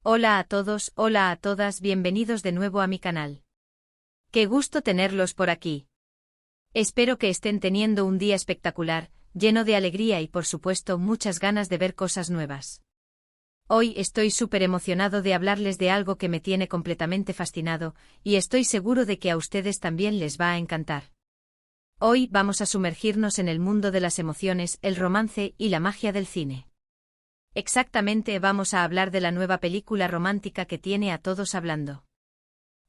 Hola a todos, hola a todas, bienvenidos de nuevo a mi canal. Qué gusto tenerlos por aquí. Espero que estén teniendo un día espectacular, lleno de alegría y por supuesto muchas ganas de ver cosas nuevas. Hoy estoy súper emocionado de hablarles de algo que me tiene completamente fascinado, y estoy seguro de que a ustedes también les va a encantar. Hoy vamos a sumergirnos en el mundo de las emociones, el romance y la magia del cine. Exactamente, vamos a hablar de la nueva película romántica que tiene a todos hablando.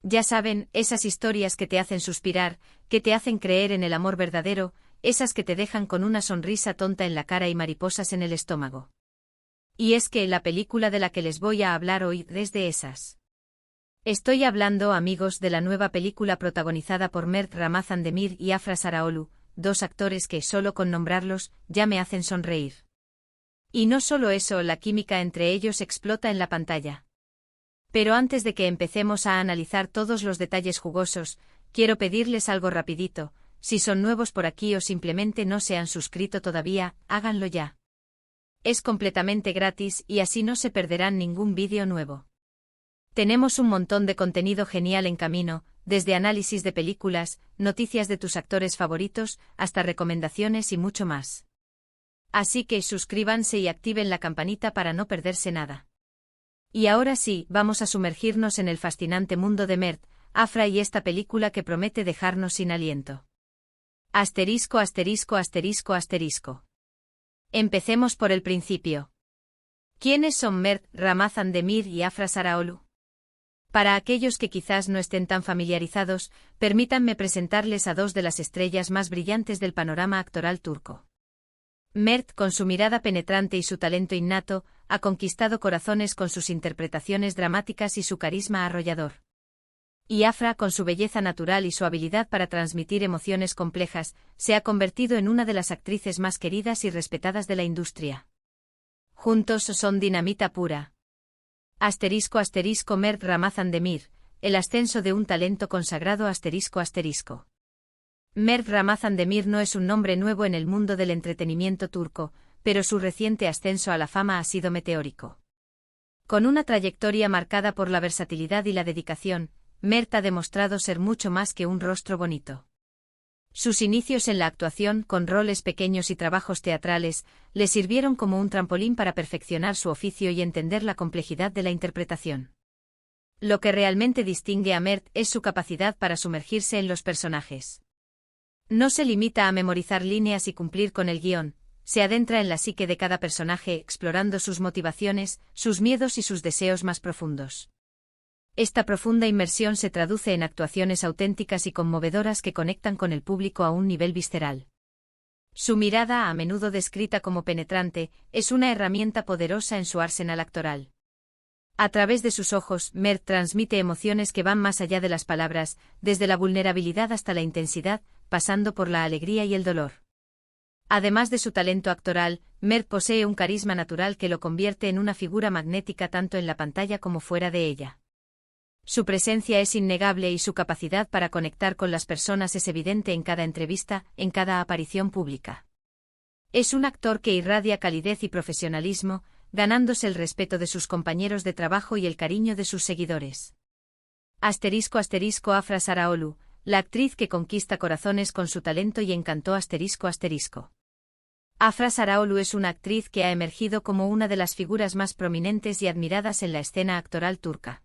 Ya saben, esas historias que te hacen suspirar, que te hacen creer en el amor verdadero, esas que te dejan con una sonrisa tonta en la cara y mariposas en el estómago. Y es que la película de la que les voy a hablar hoy es de esas. Estoy hablando, amigos, de la nueva película protagonizada por Mert Ramazan-Demir y Afra Saraaolu, dos actores que, solo con nombrarlos, ya me hacen sonreír. Y no solo eso, la química entre ellos explota en la pantalla. Pero antes de que empecemos a analizar todos los detalles jugosos, quiero pedirles algo rapidito: si son nuevos por aquí o simplemente no se han suscrito todavía, háganlo ya. Es completamente gratis y así no se perderán ningún vídeo nuevo. Tenemos un montón de contenido genial en camino, desde análisis de películas, noticias de tus actores favoritos, hasta recomendaciones y mucho más. Así que suscríbanse y activen la campanita para no perderse nada. Y ahora sí, vamos a sumergirnos en el fascinante mundo de Mert, Afra y esta película que promete dejarnos sin aliento. Asterisco, asterisco, asterisco, asterisco. Empecemos por el principio. ¿Quiénes son Mert Ramazan-Demir y Afra Saraaolu? Para aquellos que quizás no estén tan familiarizados, permítanme presentarles a dos de las estrellas más brillantes del panorama actoral turco. Mert, con su mirada penetrante y su talento innato, ha conquistado corazones con sus interpretaciones dramáticas y su carisma arrollador. Y Afra, con su belleza natural y su habilidad para transmitir emociones complejas, se ha convertido en una de las actrices más queridas y respetadas de la industria. Juntos son dinamita pura. Asterisco, asterisco, Mert Ramazan-Demir, el ascenso de un talento consagrado, asterisco, asterisco. Mert Ramazan-Demir no es un nombre nuevo en el mundo del entretenimiento turco, pero su reciente ascenso a la fama ha sido meteórico. Con una trayectoria marcada por la versatilidad y la dedicación, Mert ha demostrado ser mucho más que un rostro bonito. Sus inicios en la actuación, con roles pequeños y trabajos teatrales, le sirvieron como un trampolín para perfeccionar su oficio y entender la complejidad de la interpretación. Lo que realmente distingue a Mert es su capacidad para sumergirse en los personajes. No se limita a memorizar líneas y cumplir con el guión, se adentra en la psique de cada personaje explorando sus motivaciones, sus miedos y sus deseos más profundos. Esta profunda inmersión se traduce en actuaciones auténticas y conmovedoras que conectan con el público a un nivel visceral. Su mirada, a menudo descrita como penetrante, es una herramienta poderosa en su arsenal actoral. A través de sus ojos, Mert transmite emociones que van más allá de las palabras, desde la vulnerabilidad hasta la intensidad, pasando por la alegría y el dolor. Además de su talento actoral, Mert posee un carisma natural que lo convierte en una figura magnética tanto en la pantalla como fuera de ella. Su presencia es innegable y su capacidad para conectar con las personas es evidente en cada entrevista, en cada aparición pública. Es un actor que irradia calidez y profesionalismo, ganándose el respeto de sus compañeros de trabajo y el cariño de sus seguidores. Asterisco, asterisco, Afra Saraaolu, la actriz que conquista corazones con su talento y encanto, asterisco, asterisco. Afra Saraaolu es una actriz que ha emergido como una de las figuras más prominentes y admiradas en la escena actoral turca.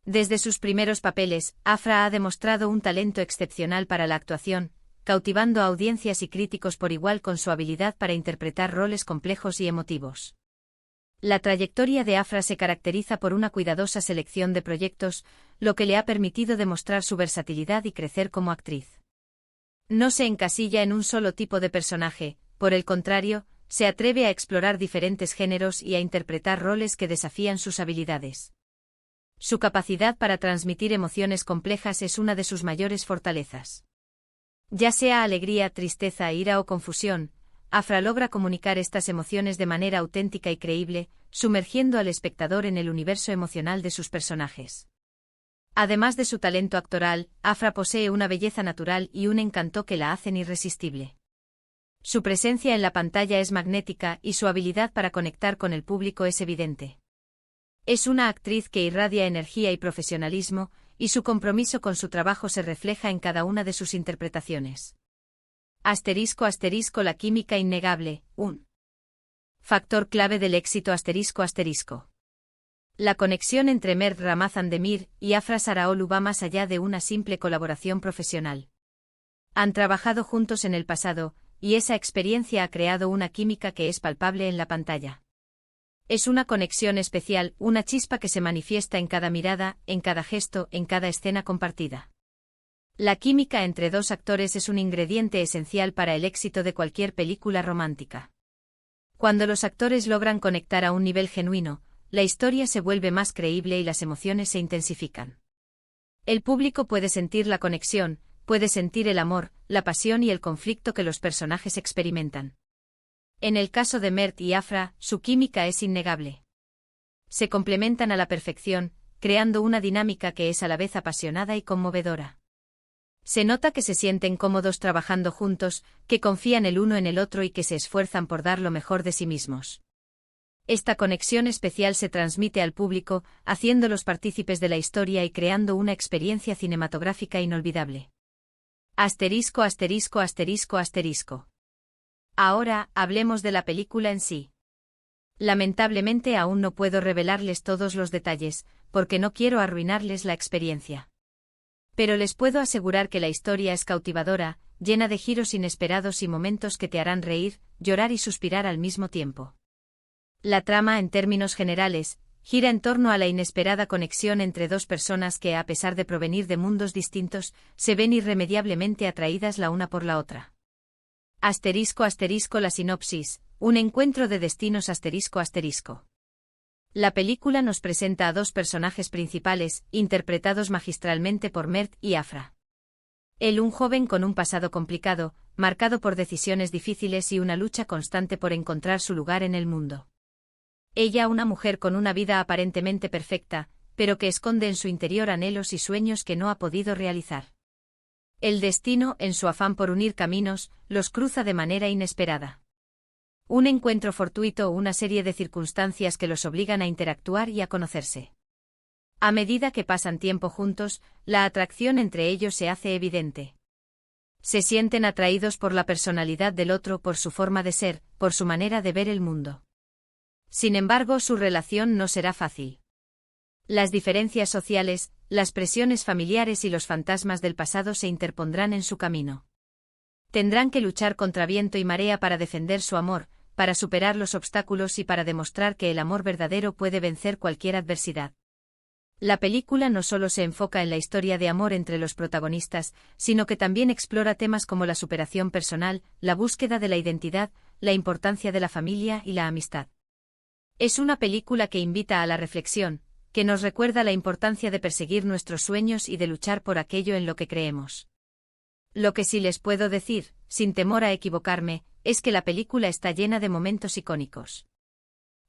Desde sus primeros papeles, Afra ha demostrado un talento excepcional para la actuación, cautivando a audiencias y críticos por igual con su habilidad para interpretar roles complejos y emotivos. La trayectoria de Afra se caracteriza por una cuidadosa selección de proyectos, lo que le ha permitido demostrar su versatilidad y crecer como actriz. No se encasilla en un solo tipo de personaje, por el contrario, se atreve a explorar diferentes géneros y a interpretar roles que desafían sus habilidades. Su capacidad para transmitir emociones complejas es una de sus mayores fortalezas. Ya sea alegría, tristeza, ira o confusión, Afra logra comunicar estas emociones de manera auténtica y creíble, sumergiendo al espectador en el universo emocional de sus personajes. Además de su talento actoral, Afra posee una belleza natural y un encanto que la hacen irresistible. Su presencia en la pantalla es magnética y su habilidad para conectar con el público es evidente. Es una actriz que irradia energía y profesionalismo, y su compromiso con su trabajo se refleja en cada una de sus interpretaciones. Asterisco asterisco la química innegable, un factor clave del éxito asterisco asterisco. La conexión entre Mert Ramazan-Demir y Afra Saraolu va más allá de una simple colaboración profesional. Han trabajado juntos en el pasado, y esa experiencia ha creado una química que es palpable en la pantalla. Es una conexión especial, una chispa que se manifiesta en cada mirada, en cada gesto, en cada escena compartida. La química entre dos actores es un ingrediente esencial para el éxito de cualquier película romántica. Cuando los actores logran conectar a un nivel genuino, la historia se vuelve más creíble y las emociones se intensifican. El público puede sentir la conexión, puede sentir el amor, la pasión y el conflicto que los personajes experimentan. En el caso de Mert y Afra, su química es innegable. Se complementan a la perfección, creando una dinámica que es a la vez apasionada y conmovedora. Se nota que se sienten cómodos trabajando juntos, que confían el uno en el otro y que se esfuerzan por dar lo mejor de sí mismos. Esta conexión especial se transmite al público, haciéndolos partícipes de la historia y creando una experiencia cinematográfica inolvidable. Asterisco asterisco asterisco asterisco. Ahora, hablemos de la película en sí. Lamentablemente aún no puedo revelarles todos los detalles, porque no quiero arruinarles la experiencia. Pero les puedo asegurar que la historia es cautivadora, llena de giros inesperados y momentos que te harán reír, llorar y suspirar al mismo tiempo. La trama, en términos generales, gira en torno a la inesperada conexión entre dos personas que, a pesar de provenir de mundos distintos, se ven irremediablemente atraídas la una por la otra. Asterisco asterisco la sinopsis, un encuentro de destinos asterisco asterisco. La película nos presenta a dos personajes principales, interpretados magistralmente por Mert y Afra. Él, un joven con un pasado complicado, marcado por decisiones difíciles y una lucha constante por encontrar su lugar en el mundo. Ella, una mujer con una vida aparentemente perfecta, pero que esconde en su interior anhelos y sueños que no ha podido realizar. El destino, en su afán por unir caminos, los cruza de manera inesperada. Un encuentro fortuito o una serie de circunstancias que los obligan a interactuar y a conocerse. A medida que pasan tiempo juntos, la atracción entre ellos se hace evidente. Se sienten atraídos por la personalidad del otro, por su forma de ser, por su manera de ver el mundo. Sin embargo, su relación no será fácil. Las diferencias sociales, las presiones familiares y los fantasmas del pasado se interpondrán en su camino. Tendrán que luchar contra viento y marea para defender su amor, para superar los obstáculos y para demostrar que el amor verdadero puede vencer cualquier adversidad. La película no solo se enfoca en la historia de amor entre los protagonistas, sino que también explora temas como la superación personal, la búsqueda de la identidad, la importancia de la familia y la amistad. Es una película que invita a la reflexión, que nos recuerda la importancia de perseguir nuestros sueños y de luchar por aquello en lo que creemos. Lo que sí les puedo decir, sin temor a equivocarme, es que la película está llena de momentos icónicos.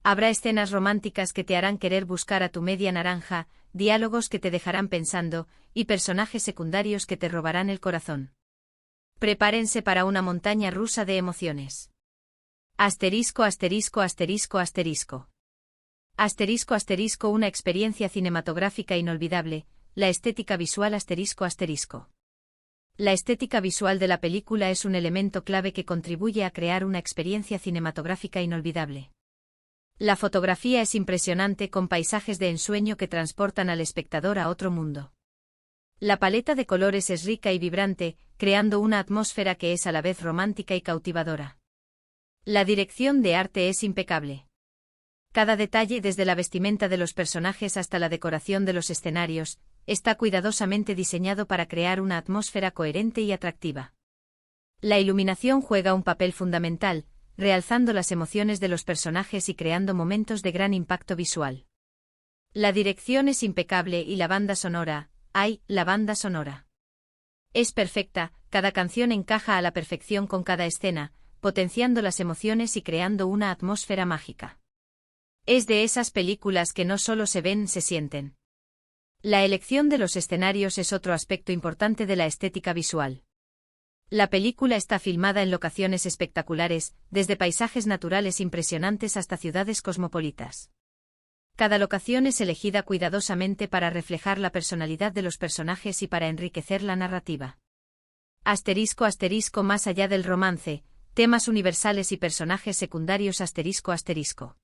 Habrá escenas románticas que te harán querer buscar a tu media naranja, diálogos que te dejarán pensando, y personajes secundarios que te robarán el corazón. Prepárense para una montaña rusa de emociones. Asterisco asterisco asterisco asterisco. Asterisco asterisco una experiencia cinematográfica inolvidable, la estética visual asterisco asterisco. La estética visual de la película es un elemento clave que contribuye a crear una experiencia cinematográfica inolvidable. La fotografía es impresionante con paisajes de ensueño que transportan al espectador a otro mundo. La paleta de colores es rica y vibrante, creando una atmósfera que es a la vez romántica y cautivadora. La dirección de arte es impecable. Cada detalle, desde la vestimenta de los personajes hasta la decoración de los escenarios, está cuidadosamente diseñado para crear una atmósfera coherente y atractiva. La iluminación juega un papel fundamental, realzando las emociones de los personajes y creando momentos de gran impacto visual. La dirección es impecable y la banda sonora, la banda sonora es perfecta, cada canción encaja a la perfección con cada escena, potenciando las emociones y creando una atmósfera mágica. Es de esas películas que no solo se ven, se sienten. La elección de los escenarios es otro aspecto importante de la estética visual. La película está filmada en locaciones espectaculares, desde paisajes naturales impresionantes hasta ciudades cosmopolitas. Cada locación es elegida cuidadosamente para reflejar la personalidad de los personajes y para enriquecer la narrativa. Asterisco asterisco más allá del romance, temas universales y personajes secundarios asterisco asterisco.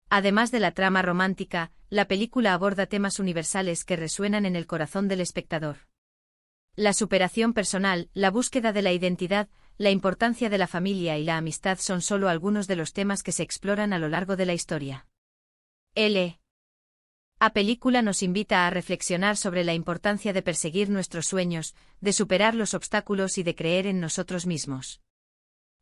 Además de la trama romántica, la película aborda temas universales que resuenan en el corazón del espectador. La superación personal, la búsqueda de la identidad, la importancia de la familia y la amistad son solo algunos de los temas que se exploran a lo largo de la historia. La película nos invita a reflexionar sobre la importancia de perseguir nuestros sueños, de superar los obstáculos y de creer en nosotros mismos.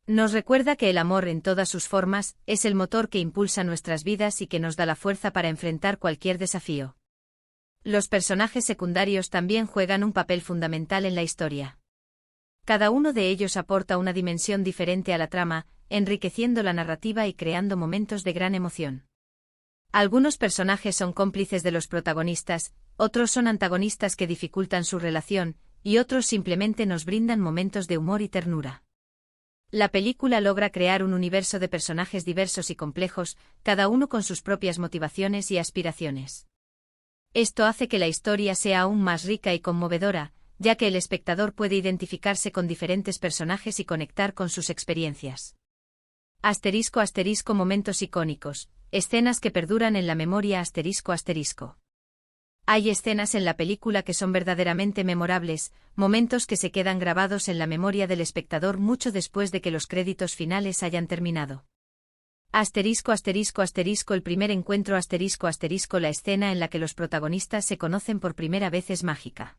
Nos recuerda que el amor en todas sus formas es el motor que impulsa nuestras vidas y que nos da la fuerza para enfrentar cualquier desafío. Los personajes secundarios también juegan un papel fundamental en la historia. Cada uno de ellos aporta una dimensión diferente a la trama, enriqueciendo la narrativa y creando momentos de gran emoción. Algunos personajes son cómplices de los protagonistas, otros son antagonistas que dificultan su relación, y otros simplemente nos brindan momentos de humor y ternura. La película logra crear un universo de personajes diversos y complejos, cada uno con sus propias motivaciones y aspiraciones. Esto hace que la historia sea aún más rica y conmovedora, ya que el espectador puede identificarse con diferentes personajes y conectar con sus experiencias. Asterisco asterisco momentos icónicos, escenas que perduran en la memoria asterisco asterisco. Hay escenas en la película que son verdaderamente memorables, momentos que se quedan grabados en la memoria del espectador mucho después de que los créditos finales hayan terminado. Asterisco asterisco asterisco el primer encuentro asterisco asterisco la escena en la que los protagonistas se conocen por primera vez es mágica.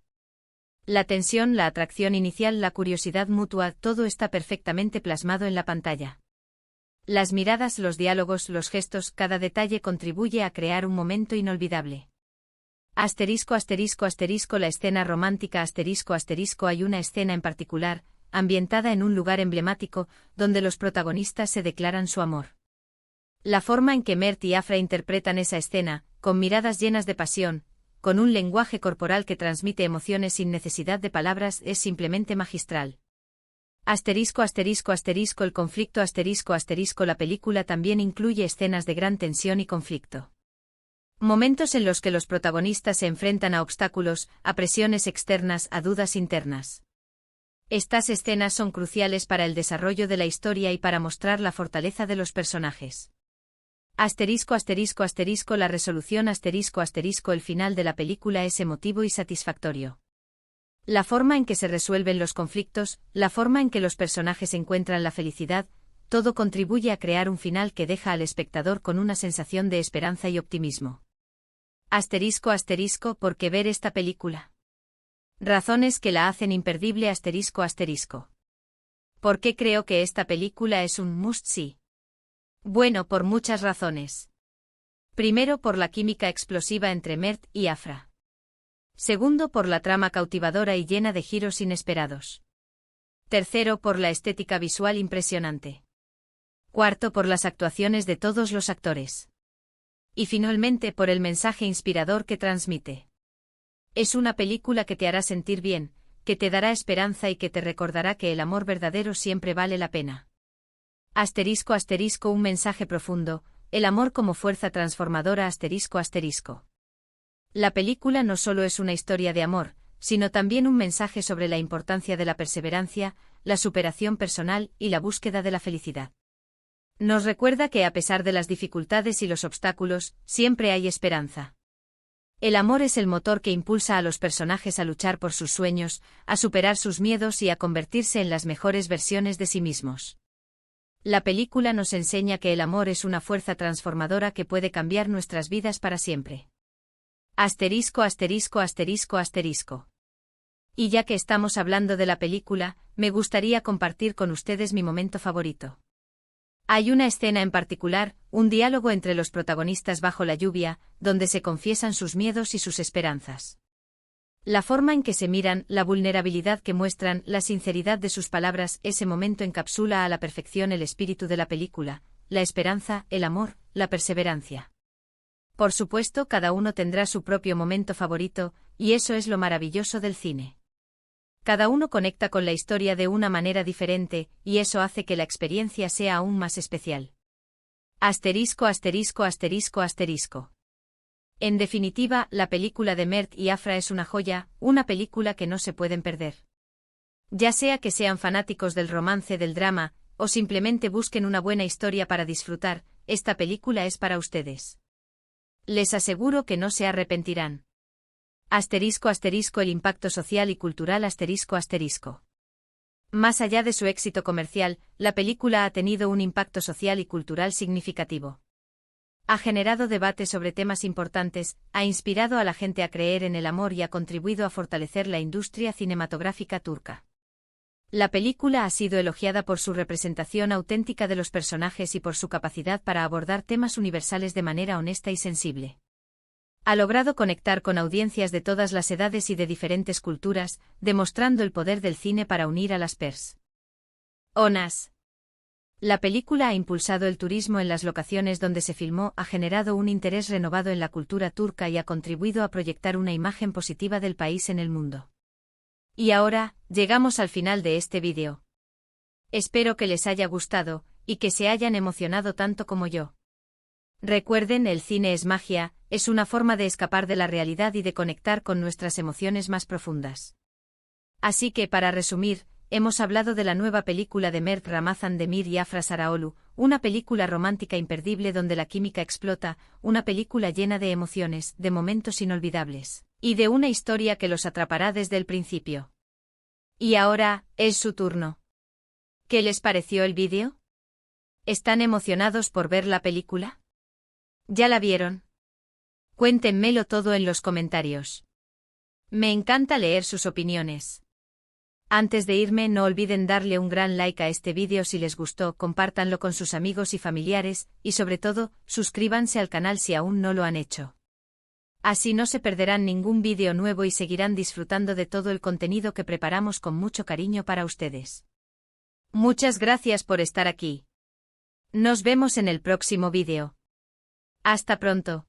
La tensión, la atracción inicial, la curiosidad mutua, todo está perfectamente plasmado en la pantalla. Las miradas, los diálogos, los gestos, cada detalle contribuye a crear un momento inolvidable. Asterisco asterisco asterisco la escena romántica asterisco asterisco hay una escena en particular, ambientada en un lugar emblemático, donde los protagonistas se declaran su amor. La forma en que Mert y Afra interpretan esa escena, con miradas llenas de pasión, con un lenguaje corporal que transmite emociones sin necesidad de palabras, es simplemente magistral. Asterisco asterisco asterisco el conflicto asterisco asterisco la película también incluye escenas de gran tensión y conflicto. Momentos en los que los protagonistas se enfrentan a obstáculos, a presiones externas, a dudas internas. Estas escenas son cruciales para el desarrollo de la historia y para mostrar la fortaleza de los personajes. Asterisco asterisco asterisco la resolución asterisco asterisco el final de la película es emotivo y satisfactorio. La forma en que se resuelven los conflictos, la forma en que los personajes encuentran la felicidad, todo contribuye a crear un final que deja al espectador con una sensación de esperanza y optimismo. Asterisco asterisco ¿por qué ver esta película? Razones que la hacen imperdible asterisco asterisco. ¿Por qué creo que esta película es un must-see? Bueno, por muchas razones. Primero, por la química explosiva entre Mert y Afra. Segundo, por la trama cautivadora y llena de giros inesperados. Tercero, por la estética visual impresionante. Cuarto, por las actuaciones de todos los actores. Y finalmente, por el mensaje inspirador que transmite. Es una película que te hará sentir bien, que te dará esperanza y que te recordará que el amor verdadero siempre vale la pena. Asterisco asterisco un mensaje profundo, el amor como fuerza transformadora asterisco asterisco. La película no solo es una historia de amor, sino también un mensaje sobre la importancia de la perseverancia, la superación personal y la búsqueda de la felicidad. Nos recuerda que a pesar de las dificultades y los obstáculos, siempre hay esperanza. El amor es el motor que impulsa a los personajes a luchar por sus sueños, a superar sus miedos y a convertirse en las mejores versiones de sí mismos. La película nos enseña que el amor es una fuerza transformadora que puede cambiar nuestras vidas para siempre. Asterisco asterisco asterisco asterisco. Y ya que estamos hablando de la película, me gustaría compartir con ustedes mi momento favorito. Hay una escena en particular, un diálogo entre los protagonistas bajo la lluvia, donde se confiesan sus miedos y sus esperanzas. La forma en que se miran, la vulnerabilidad que muestran, la sinceridad de sus palabras, ese momento encapsula a la perfección el espíritu de la película, la esperanza, el amor, la perseverancia. Por supuesto, cada uno tendrá su propio momento favorito, y eso es lo maravilloso del cine. Cada uno conecta con la historia de una manera diferente, y eso hace que la experiencia sea aún más especial. Asterisco asterisco asterisco asterisco. En definitiva, la película de Mert y Afra es una joya, una película que no se pueden perder. Ya sea que sean fanáticos del romance, del drama, o simplemente busquen una buena historia para disfrutar, esta película es para ustedes. Les aseguro que no se arrepentirán. Asterisco asterisco el impacto social y cultural asterisco asterisco. Más allá de su éxito comercial, la película ha tenido un impacto social y cultural significativo. Ha generado debate sobre temas importantes, ha inspirado a la gente a creer en el amor y ha contribuido a fortalecer la industria cinematográfica turca. La película ha sido elogiada por su representación auténtica de los personajes y por su capacidad para abordar temas universales de manera honesta y sensible. Ha logrado conectar con audiencias de todas las edades y de diferentes culturas, demostrando el poder del cine para unir a las personas. La película ha impulsado el turismo en las locaciones donde se filmó, ha generado un interés renovado en la cultura turca y ha contribuido a proyectar una imagen positiva del país en el mundo. Y ahora, llegamos al final de este vídeo. Espero que les haya gustado, y que se hayan emocionado tanto como yo. Recuerden, el cine es magia, es una forma de escapar de la realidad y de conectar con nuestras emociones más profundas. Así que, para resumir, hemos hablado de la nueva película de Mert Ramazan Demir y Afra Saraoğlu, una película romántica imperdible donde la química explota, una película llena de emociones, de momentos inolvidables, y de una historia que los atrapará desde el principio. Y ahora, es su turno. ¿Qué les pareció el vídeo? ¿Están emocionados por ver la película? ¿Ya la vieron? Cuéntenmelo todo en los comentarios. Me encanta leer sus opiniones. Antes de irme, no olviden darle un gran like a este vídeo si les gustó, compártanlo con sus amigos y familiares, y sobre todo, suscríbanse al canal si aún no lo han hecho. Así no se perderán ningún vídeo nuevo y seguirán disfrutando de todo el contenido que preparamos con mucho cariño para ustedes. Muchas gracias por estar aquí. Nos vemos en el próximo vídeo. Hasta pronto.